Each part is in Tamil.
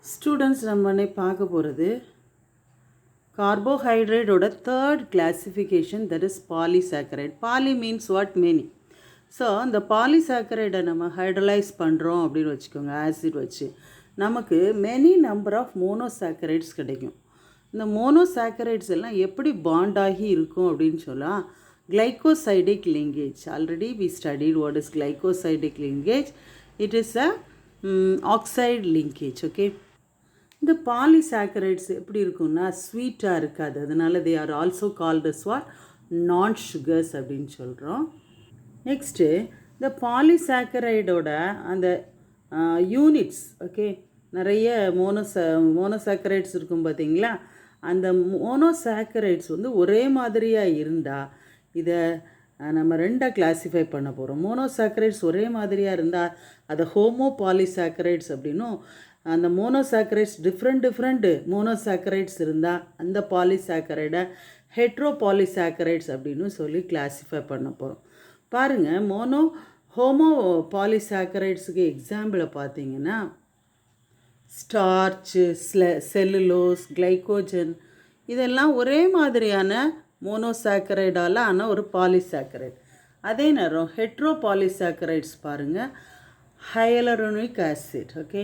ஸ்டூடெண்ட்ஸ் நம்ம இன்னைக்கு பார்க்க போகிறது கார்போஹைட்ரேட்டோட third classification, that is polysaccharide. Poly means what? Many. So அந்த பாலிசாக்கரைடை நம்ம ஹைட்ரலைஸ் பண்ணுறோம் அப்படின்னு வச்சுக்கோங்க, ஆசிட் வச்சு நமக்கு மெனி நம்பர் ஆஃப் மோனோசாக்கரைட்ஸ் கிடைக்கும். இந்த மோனோசாக்கரைட்ஸ் எல்லாம் எப்படி பாண்ட் ஆகி இருக்கும் அப்படின்னு சொல்லலாம், glycosidic linkage. Already we studied what is glycosidic linkage. It is a oxide linkage. Okay, இந்த பாலிசாக்கரைட்ஸ் எப்படி இருக்கும்னா ஸ்வீட்டாக இருக்காது, அதனால they are also called as what? Non sugars அப்படின்னு சொல்கிறோம். நெக்ஸ்ட்டு இந்த பாலிசாக்கரைடோட அந்த யூனிட்ஸ், ஓகே, நிறைய மோனோசாக்கரைட்ஸ் இருக்கும் பார்த்தீங்களா, அந்த மோனோசாக்கரைட்ஸ் வந்து ஒரே மாதிரியாக இருந்தால் இதை நம்ம ரெண்டாக கிளாஸிஃபை பண்ண போகிறோம். மோனோசாக்கரைட்ஸ் ஒரே மாதிரியாக இருந்தால் அதை ஹோமோ பாலிசாக்கரைட்ஸ் அப்படின்னும், அந்த மோனோசாக்கரைட்ஸ் டிஃப்ரெண்ட் மோனோசாக்கரைட்ஸ் இருந்தால் அந்த பாலிசாக்கரைடை ஹெட்ரோ பாலிசாக்கரைட்ஸ் அப்படின்னு சொல்லி கிளாஸிஃபை பண்ண போகிறோம். பாருங்கள், ஹோமோ பாலிசாக்கரைட்ஸுக்கு எக்ஸாம்பிளை பார்த்தீங்கன்னா ஸ்டார்ச்சு, செல்லுலோஸ், கிளைகோஜன், இதெல்லாம் ஒரே மாதிரியான மோனோசாக்கரைடால் ஆன ஒரு பாலிசாக்கரைட். அதே நேரம் ஹெட்ரோ பாலிசாக்கரைட்ஸ் பாருங்கள், hyaluronic acid, okay,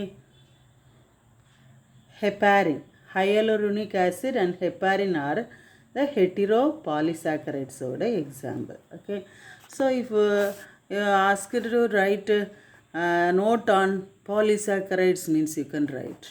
heparin, hyaluronic acid and heparin are the heteropolysaccharides oda example. Okay, so if you are asked to write note on polysaccharides means you can write.